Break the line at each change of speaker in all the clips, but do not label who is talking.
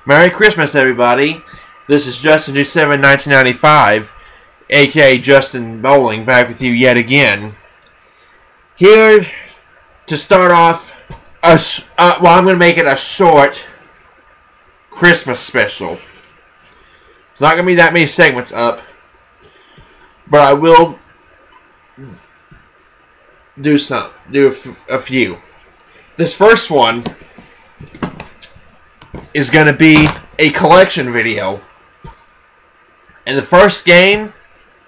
Merry Christmas, everybody. This is Justin New7 1995, aka Justin Bowling, back with you yet again. Here to start off, I'm going to make it a short Christmas special. It's not going to be that many segments up, but I will do a few. This first one is going to be a collection video, and the first game,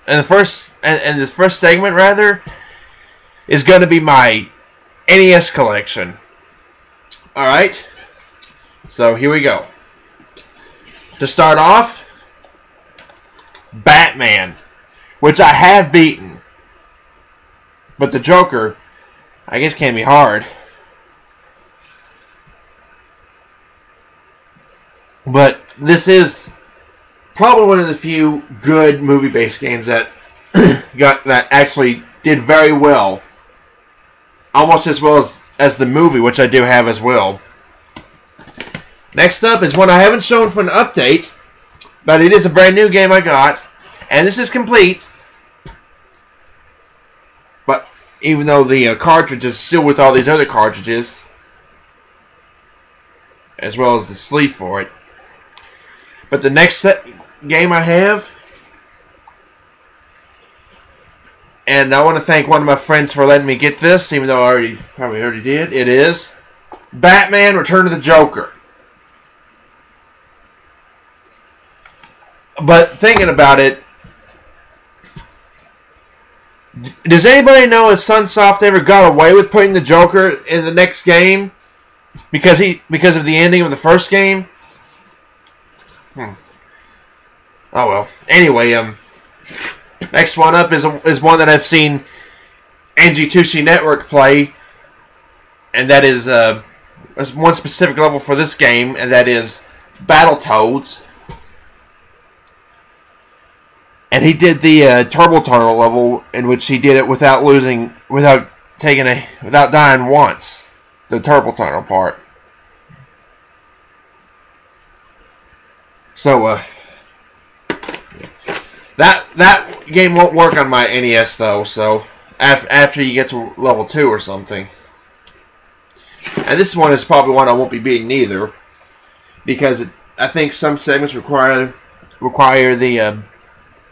and the first segment rather, is going to be my NES collection. All right, so here we go. To start off, Batman, which I have beaten, but the Joker, I guess, can be hard. But this is probably one of the few good movie-based games that that actually did very well, almost as well as the movie, which I do have as well. Next up is one I haven't shown for an update, but it is a brand new game I got, and this is complete. But even though the cartridge is still with all these other cartridges, as well as the sleeve for it. But the next game I have, and I want to thank one of my friends for letting me get this, even though I probably already did. It is Batman: Return of the Joker. But thinking about it, does anybody know if Sunsoft ever got away with putting the Joker in the next game because of the ending of the first game? Oh well. Anyway, next one up is one that I've seen NG2C Network play, and that is one specific level for this game, and that is Battletoads. And he did the Turbo Tunnel level, in which he did it without dying once. The Turbo Tunnel part. So, that game won't work on my NES though. So after you get to level 2 or something, and this one is probably one I won't be beating either, because I think some segments require the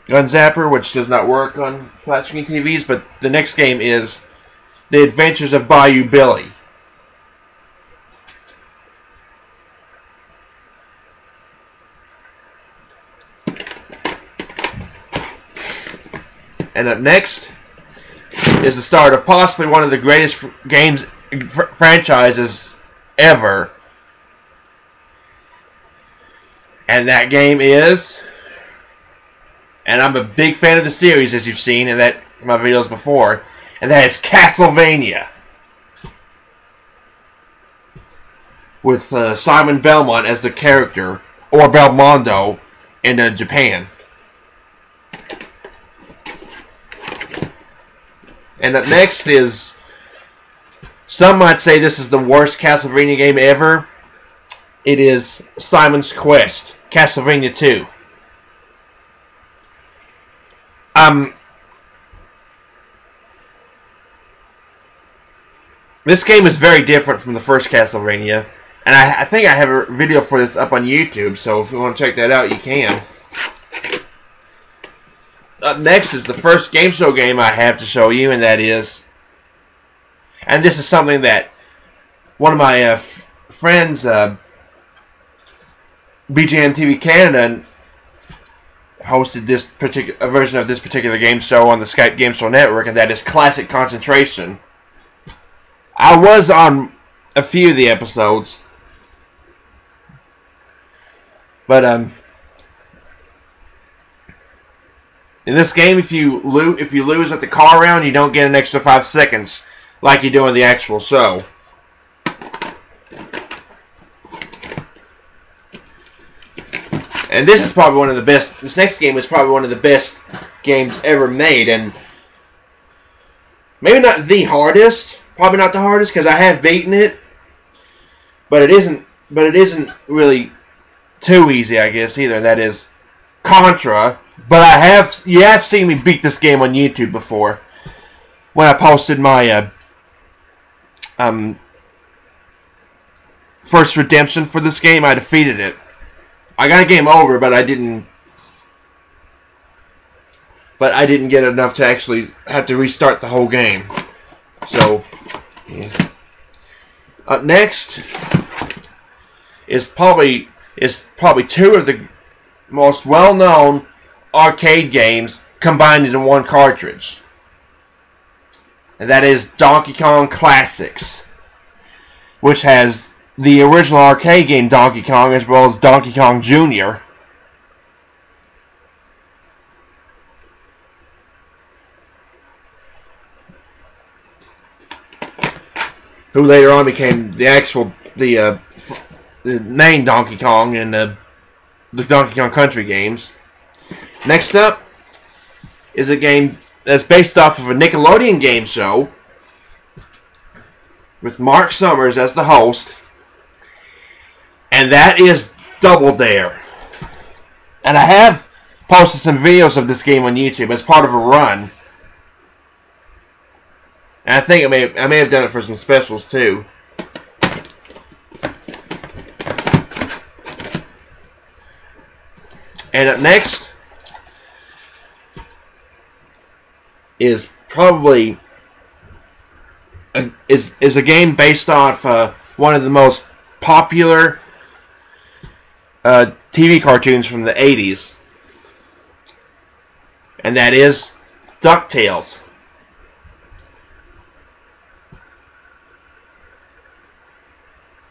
gun zapper, which does not work on flat screen TVs. But the next game is The Adventures of Bayou Billy. And up next is the start of possibly one of the greatest games franchises ever. And that game is, and I'm a big fan of the series, as you've seen in my videos before, and that is Castlevania. With Simon Belmont as the character, or Belmondo in Japan. And up next is, some might say this is the worst Castlevania game ever. It is Simon's Quest, Castlevania 2. This game is very different from the first Castlevania. And I think I have a video for this up on YouTube, so if you want to check that out, you can. Up next is the first game show game I have to show you, and that is, and this is something that one of my friends, BGM TV Canada, hosted this particular version of this particular game show on the Skype Game Show Network, and that is Classic Concentration. I was on a few of the episodes, but in this game, if you lose at the car round, you don't get an extra 5 seconds like you do in the actual show. And this is probably one of the best. This next game is probably one of the best games ever made, and maybe not the hardest. Probably not the hardest, because I have beaten it, but it isn't really too easy, I guess, either. That is Contra. But you have seen me beat this game on YouTube before. When I posted my first redemption for this game, I defeated it. I got a game over, but I didn't get enough to actually have to restart the whole game. So, yeah. Up next is probably two of the most well-known arcade games combined into one cartridge. And that is Donkey Kong Classics, which has the original arcade game Donkey Kong as well as Donkey Kong Jr. Who later on became the main Donkey Kong in the Donkey Kong Country games. Next up is a game that's based off of a Nickelodeon game show with Mark Summers as the host, and that is Double Dare. And I have posted some videos of this game on YouTube as part of a run. And I think I may have done it for some specials too. And up next is probably is a game based off one of the most popular TV cartoons from the 80s, and that is DuckTales.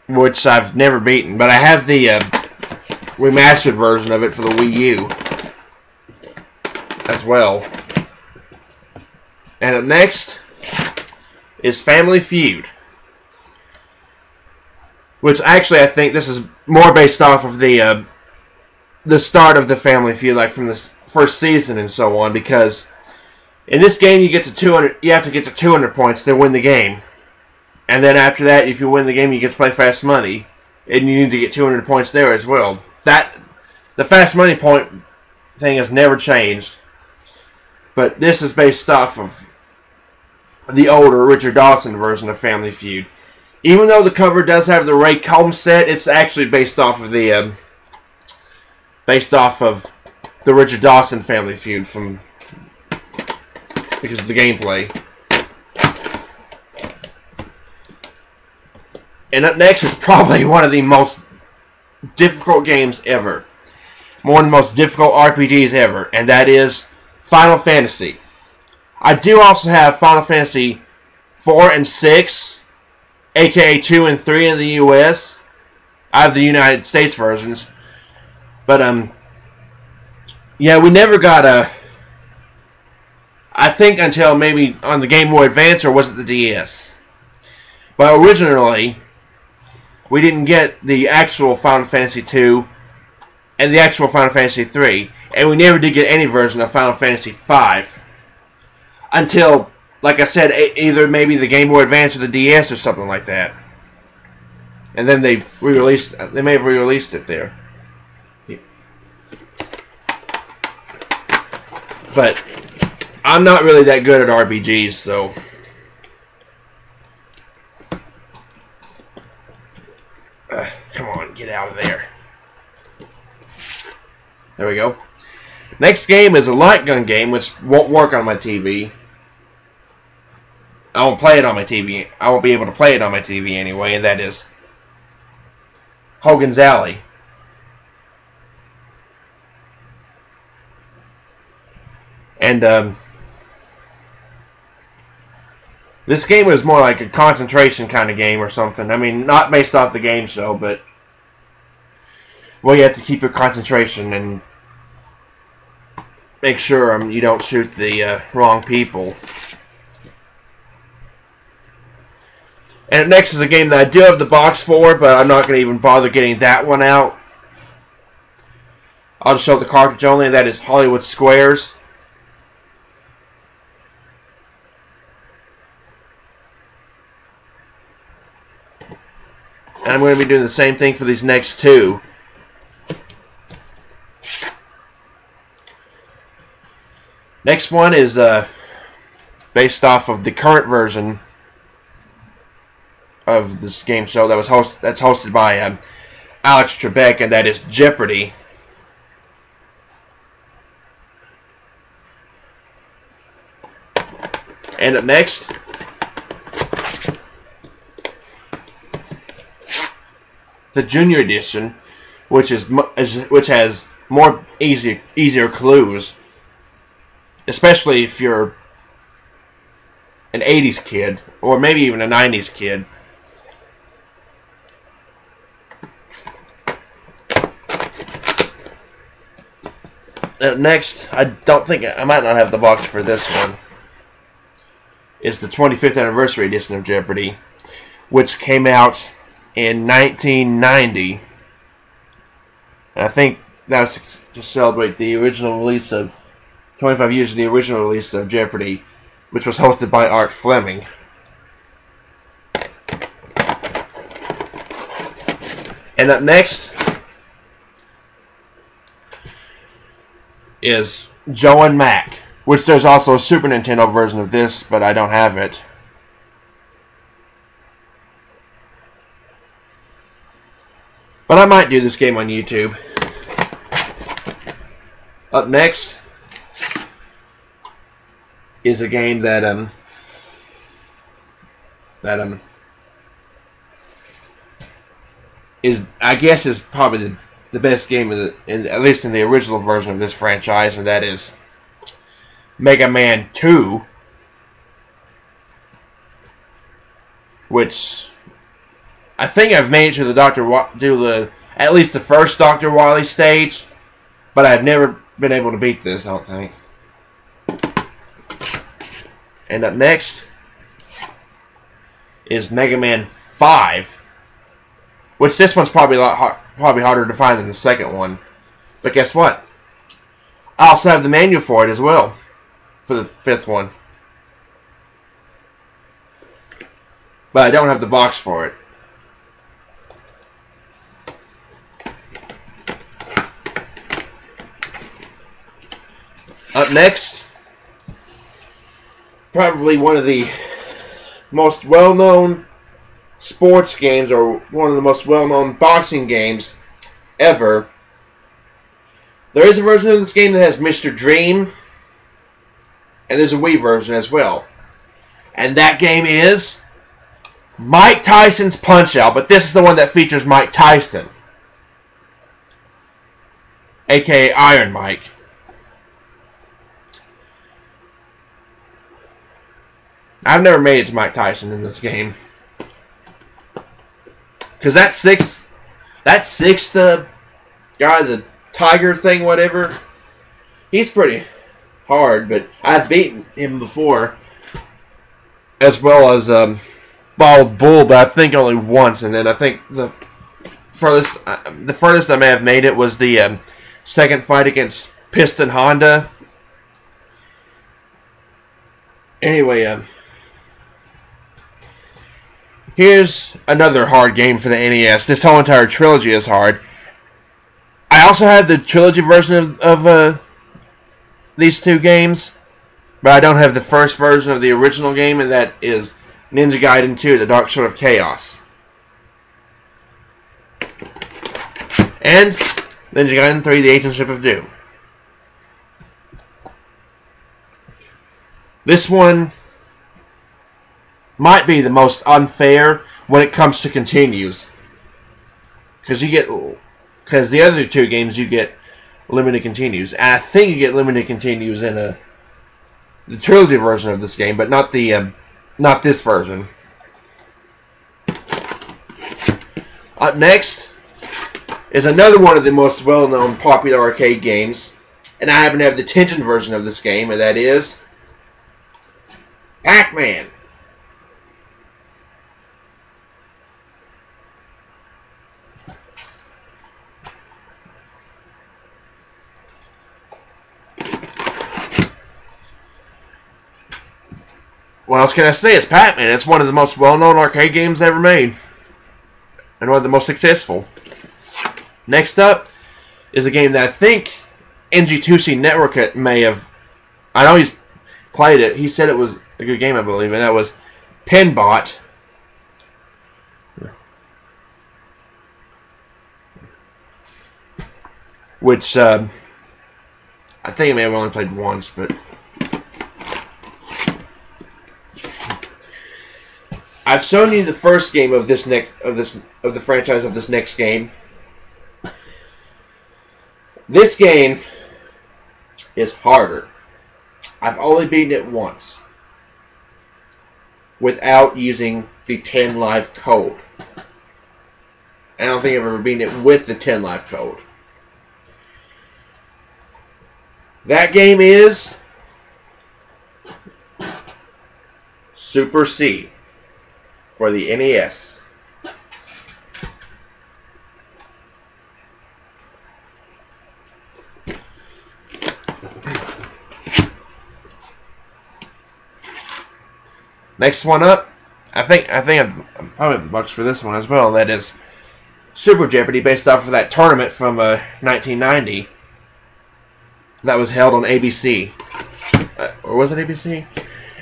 Which I've never beaten, but I have the remastered version of it for the Wii U as well. And up next is Family Feud, which actually I think this is more based off of the start of the Family Feud, like from the first season and so on, because in this game you have to get to 200 points to win the game. And then after that, if you win the game, you get to play Fast Money, and you need to get 200 points there as well. The Fast Money point thing has never changed, but this is based off of the older Richard Dawson version of Family Feud. Even though the cover does have the Ray Combs set, it's actually based off of the Richard Dawson Family Feud because of the gameplay. And up next is probably one of the most difficult games ever. One of the most difficult RPGs ever. And that is Final Fantasy. I do also have Final Fantasy 4 and 6, aka 2 and 3 in the US. I have the United States versions. But, yeah, we never got I think until maybe on the Game Boy Advance, or was it the DS? But originally, we didn't get the actual Final Fantasy 2 and the actual Final Fantasy 3. And we never did get any version of Final Fantasy 5. Until, like I said, either maybe the Game Boy Advance or the DS or something like that. And then they may have re-released it there. Yeah. But I'm not really that good at RPGs, so come on, get out of there. There we go. Next game is a light gun game, which won't work on my TV. I won't play it on my TV. I won't be able to play it on my TV anyway, and that is Hogan's Alley. And this game was more like a concentration kind of game or something. I mean, not based off the game show, but well, you have to keep your concentration and make sure you don't shoot the wrong people. And next is a game that I do have the box for, but I'm not going to even bother getting that one out. I'll just show the cartridge only, and that is Hollywood Squares. And I'm going to be doing the same thing for these next two. Next one is based off of the current version of this game show that's hosted by Alex Trebek, and that is Jeopardy! And up next, the Junior Edition, which has more easier clues, especially if you're an 80s kid or maybe even a 90s kid. Next, I might not have the box for this one. Is the 25th anniversary edition of Jeopardy! Which came out in 1990. And I think that's to celebrate the original release of 25 years of the original release of Jeopardy! Which was hosted by Art Fleming. And up next is Joe and Mac, which there's also a Super Nintendo version of this, but I don't have it. But I might do this game on YouTube. Up next is a game that I guess is probably the best game at least in the original version of this franchise, and that is Mega Man 2, which I think I've made it to at least the first Dr. Wily stage, but I've never been able to beat this, I don't think. And up next is Mega Man 5, which this one's probably harder to find than the second one. But guess what? I also have the manual for it as well, for the fifth one. But I don't have the box for it. Up next, probably one of the most well-known sports games, or one of the most well-known boxing games ever. There is a version of this game that has Mr. Dream, and there's a Wii version as well. And that game is Mike Tyson's Punch-Out!, but this is the one that features Mike Tyson, aka Iron Mike. I've never made it to Mike Tyson in this game, because that sixth guy, the tiger thing, whatever, he's pretty hard, but I've beaten him before, as well as Bald Bull, but I think only once, and then I think the furthest I may have made it was the second fight against Piston Honda. Anyway, here's another hard game for the NES. This whole entire trilogy is hard. I also have the trilogy version of these two games, but I don't have the first version of the original game, and that is Ninja Gaiden 2, The Dark Sword of Chaos. And Ninja Gaiden 3, The Agentship of Doom. This one might be the most unfair when it comes to continues, because the other two games you get limited continues, and I think you get limited continues in the trilogy version of this game, but not this version. Up next is another one of the most well-known popular arcade games, and I happen to have the Tengen version of this game, and that is Pac-Man. What else can I say? It's Pac-Man. It's one of the most well-known arcade games ever made, and one of the most successful. Next up is a game that I think NG2C Network may have I know he's played it. He said it was a good game, I believe, and that was Pinbot. Which, I think I may have only played once, but I've shown you the first game of this of the franchise of this next game. This game is harder. I've only beaten it once without using the 10 life code. I don't think I've ever beaten it with the 10 life code. That game is Super C for the NES. Next one up, I think I'm probably the bucks for this one as well. That is Super Jeopardy, based off of that tournament from 1990 that was held on ABC, or was it ABC?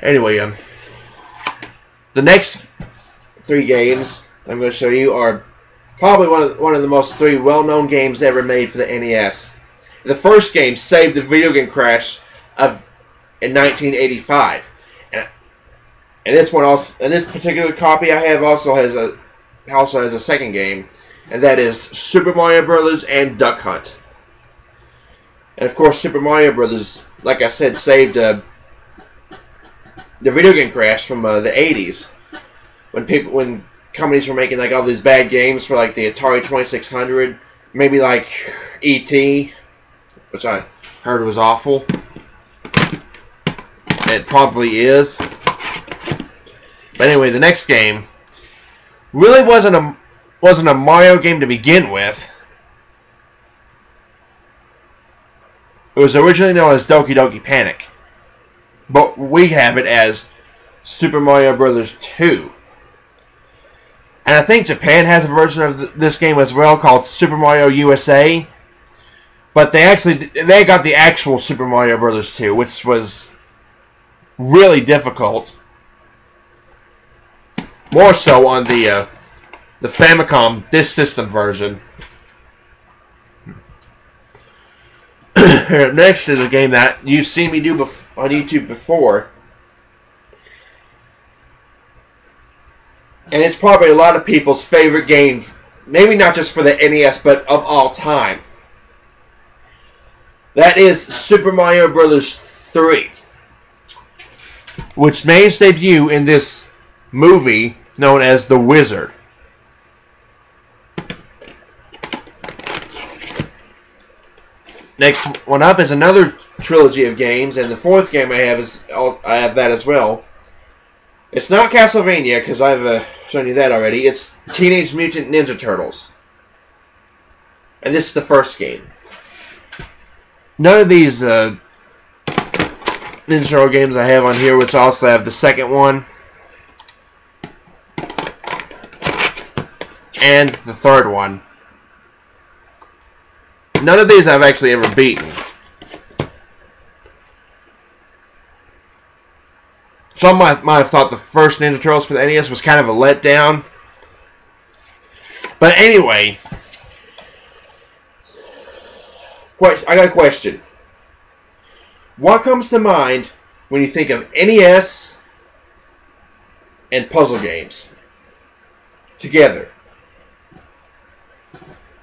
Anyway, the next 3 games I'm going to show you are probably one of the most 3 well-known games ever made for the NES. The first game saved the video game crash in 1985. And this one also, and this particular copy I have also has a second game, and that is Super Mario Brothers and Duck Hunt. And of course, Super Mario Brothers, like I said, saved the video game crash from the 80s when companies were making like all these bad games for like the Atari 2600, maybe like E.T., which I heard was awful. It probably is. But anyway, the next game really wasn't a Mario game to begin with. It was originally known as Doki Doki Panic, but we have it as Super Mario Bros. 2. And I think Japan has a version of this game as well called Super Mario USA. But they got the actual Super Mario Bros. 2, which was really difficult. More so on the Famicom Disk System version. Next is a game that you've seen me do on YouTube before. And it's probably a lot of people's favorite game. Maybe not just for the NES, but of all time. That is Super Mario Bros. 3. Which made its debut in this movie known as The Wizard. Next one up is another trilogy of games, and the 4th game I have that as well. It's not Castlevania, because I've shown you that already. It's Teenage Mutant Ninja Turtles. And this is the first game. None of these Ninja Turtle games I have on here, which also have the second one. And the third one. None of these I've actually ever beaten. Some might have thought the first Ninja Turtles for the NES was kind of a letdown. But anyway, I got a question. What comes to mind when you think of NES and puzzle games together?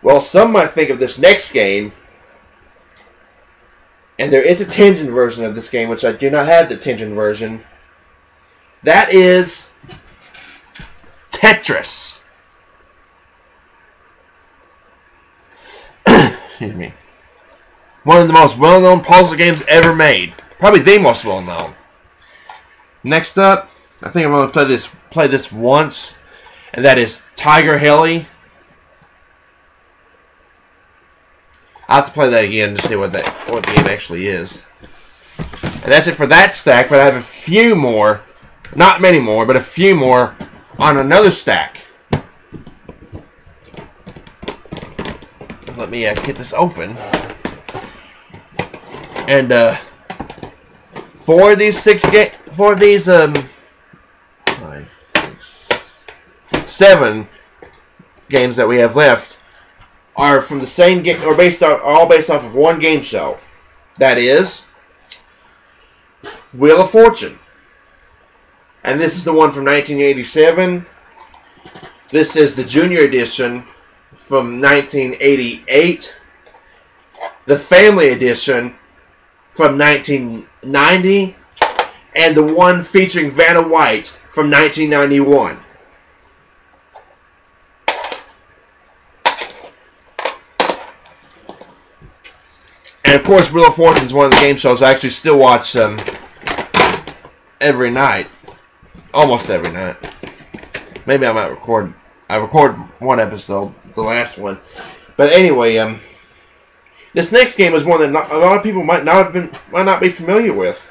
Well, some might think of this next game, and there is a Tengen version of this game, which I do not have the Tengen version. That is Tetris. Excuse me. One of the most well-known puzzle games ever made. Probably the most well-known. Next up, I think I'm going to play this once, and that is Tiger Hilly. I'll have to play that again to see what the game actually is. And that's it for that stack, but I have a few more. Not many more, but a few more on another stack. Let me get this open. And Four of these seven games that we have left are from the same game, or all based off of one game show. That is Wheel of Fortune. And this is the one from 1987. This is the Junior Edition from 1988. The Family Edition from 1990. And the one featuring Vanna White from 1991. And of course, Wheel of Fortune is one of the game shows I actually still watch every night. Almost every night. Maybe I might record. I record one episode, the last one. But anyway, this next game is one that a lot of people might not be familiar with.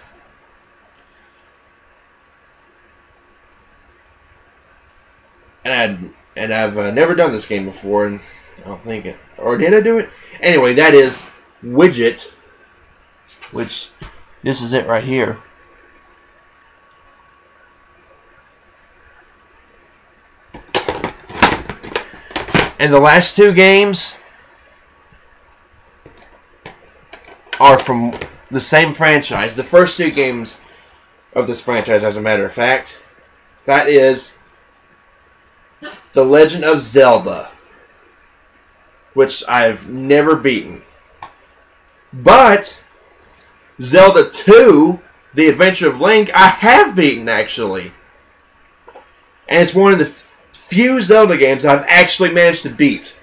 And I've never done this game before, and I don't think it. Or did I do it? Anyway, that is Widget, which this is it right here. And the last two games are from the same franchise. The first two games of this franchise, as a matter of fact, that is The Legend of Zelda, which I've never beaten. But Zelda 2, The Adventure of Link, I have beaten, actually. And it's one of the few Zelda games I've actually managed to beat.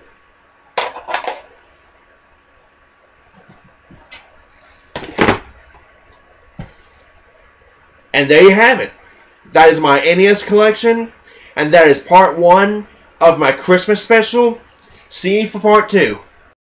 And there you have it. That is my NES collection, and that is part 1 of my Christmas special. See you for part 2.